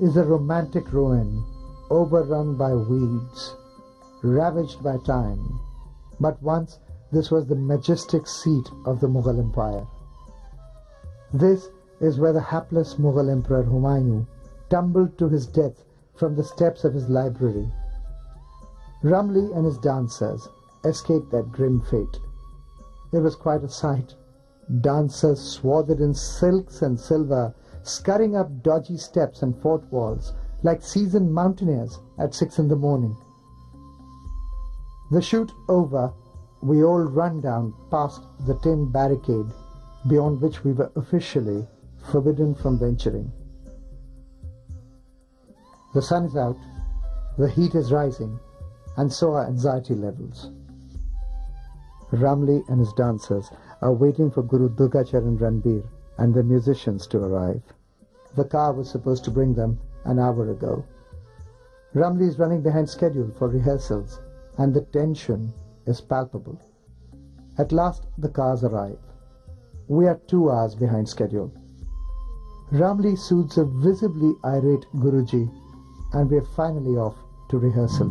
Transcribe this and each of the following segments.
is a romantic ruin, overrun by weeds, ravaged by time. But once this was the majestic seat of the Mughal Empire. This is where the hapless Mughal Emperor Humayun tumbled to his death from the steps of his library. Ramli and his dancers escaped that grim fate. It was quite a sight. Dancers swathed in silks and silver, scurrying up dodgy steps and fort walls like seasoned mountaineers at 6 in the morning. The shoot over, we all run down past the tin barricade, beyond which we were officially forbidden from venturing. The sun is out, the heat is rising, and so are anxiety levels. Ramli and his dancers are waiting for Guru Durgacharan Ranbir and the musicians to arrive. The car was supposed to bring them an hour ago. Ramli is running behind schedule for rehearsals, and the tension is palpable. At last the cars arrive. We are 2 hours behind schedule. Ramli soothes a visibly irate Guruji, and we are finally off to rehearsal.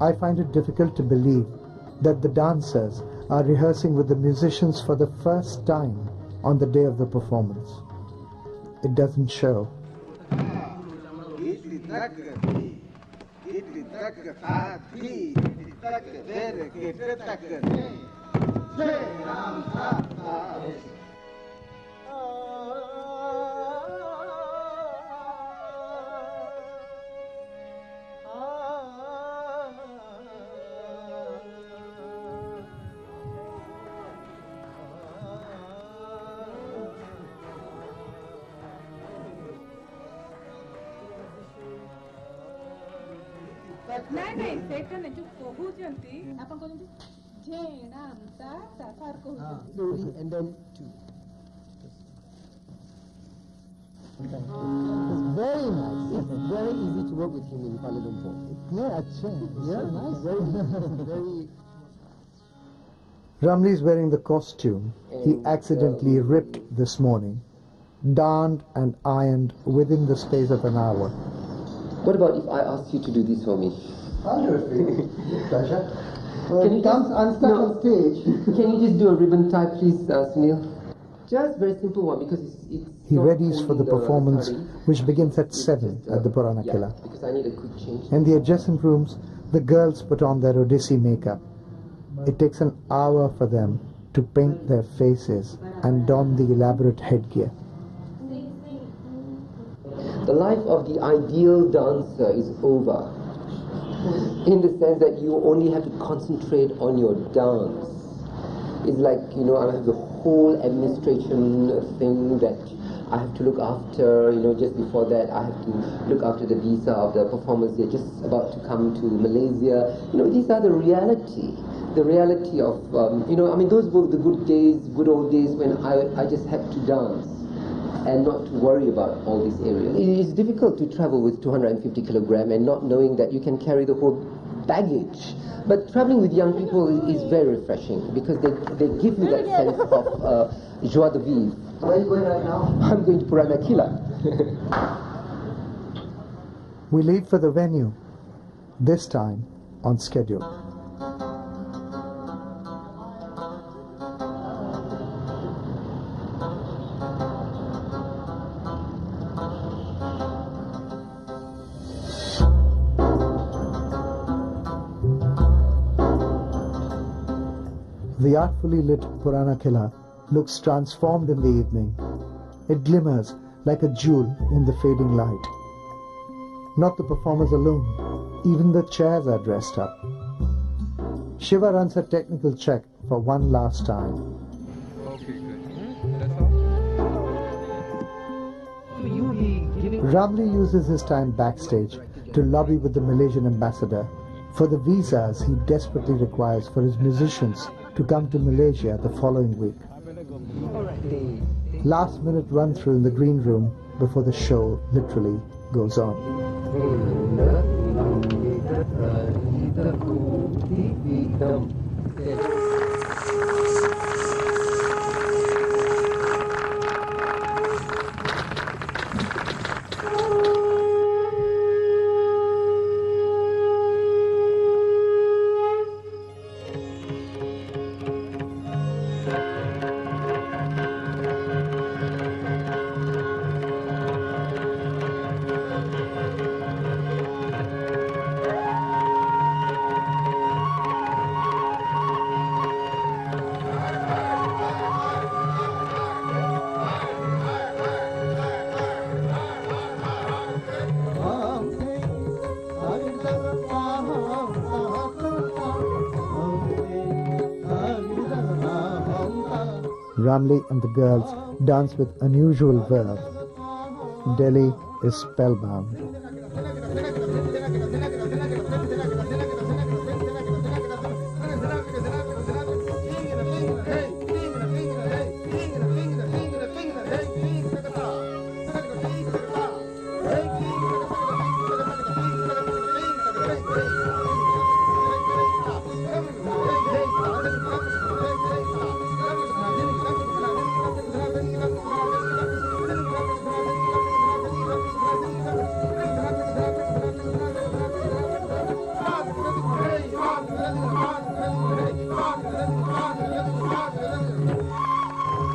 I find it difficult to believe that the dancers are rehearsing with the musicians for the first time on the day of the performance. It doesn't show. Slowly and then 2. It's very nice. It's very easy to work with him in Kuala Lumpur. Yeah, nice. Very. Ramli is wearing the costume he accidentally ripped this morning, darned and ironed within the space of an hour. What about if I ask you to do this for me? I'll do it for you. Pleasure. Can you Comes unstuck on stage. Can you just do a ribbon tie, please, Sunil? Just very simple one, because it's He readies for the performance, which begins at 7 at the Purana Killa. Because I need a quick change. In the adjacent rooms, the girls put on their Odissi makeup. It takes an hour for them to paint their faces and don the elaborate headgear. The life of the ideal dancer is over, in the sense that you only have to concentrate on your dance. It's like, I have the whole administration thing that I have to look after. Just before that, I have to look after the visa of the performers. They're just about to come to Malaysia. These are the reality. The reality of, those were the good days, good old days when I just had to dance and not to worry about all these areas. It is difficult to travel with 250 kilograms and not knowing that you can carry the whole baggage. But traveling with young people is very refreshing, because they give you that sense of joie de vivre. Where are you going right now? I'm going to Purana Killa. We leave for the venue, this time on schedule. The artfully lit Purana Killa looks transformed in the evening. It glimmers like a jewel in the fading light. Not the performers alone, even the chairs are dressed up. Shiva runs a technical check for one last time. Okay, good. That's all? So you'll be giving... Ramli uses his time backstage to lobby with the Malaysian ambassador for the visas he desperately requires for his musicians to come to Malaysia the following week. Last minute run through in the green room before the show literally goes on. Ramli and the girls dance with unusual verve. Delhi is spellbound.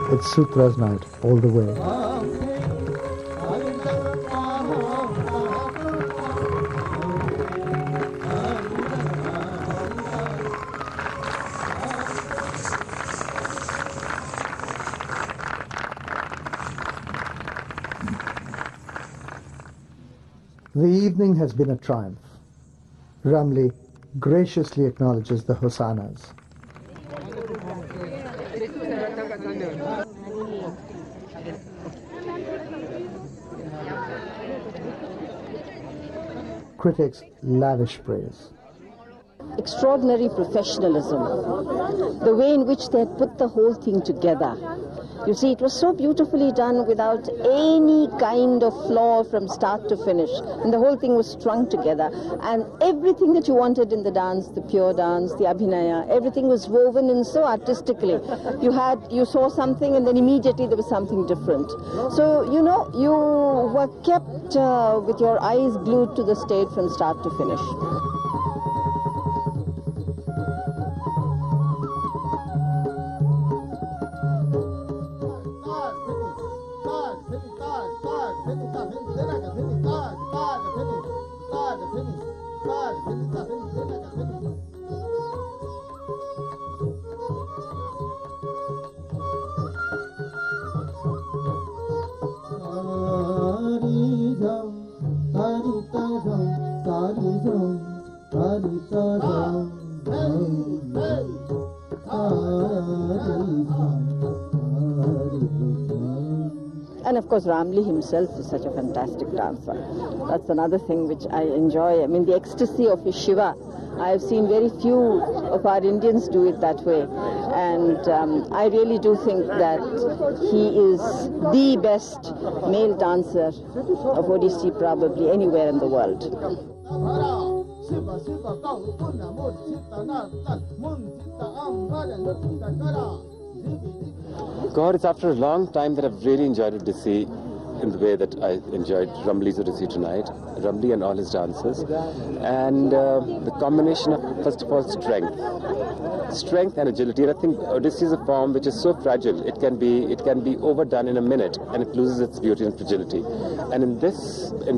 It's Sutra's night all the way. The evening has been a triumph. Ramli graciously acknowledges the hosannas. Critics lavish praise. Extraordinary professionalism, the way in which they had put the whole thing together. You see, it was so beautifully done without any kind of flaw from start to finish. And the whole thing was strung together. And everything that you wanted in the dance, the pure dance, the abhinaya, everything was woven in so artistically. You saw something and then immediately there was something different. So, you know, you were kept with your eyes glued to the stage from start to finish. And of course, Ramli himself is such a fantastic dancer. That's another thing which I enjoy. I mean, the ecstasy of his Shiva. I have seen very few of our Indians do it that way. And I really do think that he is the best male dancer of Odissi probably anywhere in the world. God, it's after a long time that I've really enjoyed Odissi in the way that I enjoyed Ramli's Odissi tonight, Ramli and all his dancers, and the combination of, first of all, strength and agility. And I think Odissi is a form which is so fragile. It can be overdone in a minute, and it loses its beauty and fragility. And in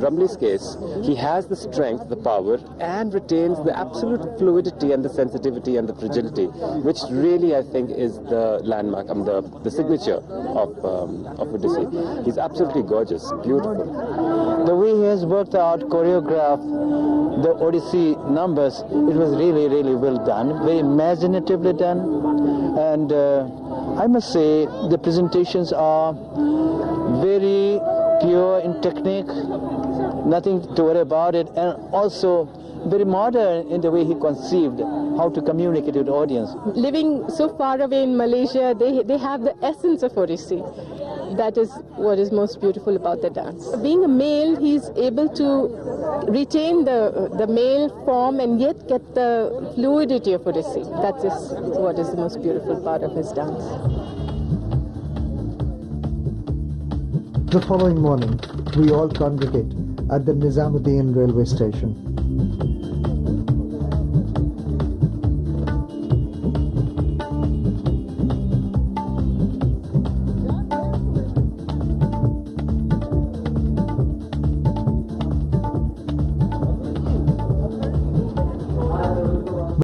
Ramli's case, he has the strength, the power, and retains the absolute fluidity and the sensitivity and the fragility, which really I think is the landmark, the signature of Odissi. He's absolutely gorgeous, beautiful. The way he has worked out, choreographed the Odissi numbers, it was really, really well done, very imaginatively done. And I must say the presentations are very pure in technique, nothing to worry about it, and also very modern in the way he conceived how to communicate with the audience. Living so far away in Malaysia, they have the essence of Odissi. That is what is most beautiful about the dance. Being a male, he's able to retain the male form and yet get the fluidity of Odissi. That is what is the most beautiful part of his dance. The following morning, we all congregate at the Nizamuddin railway station.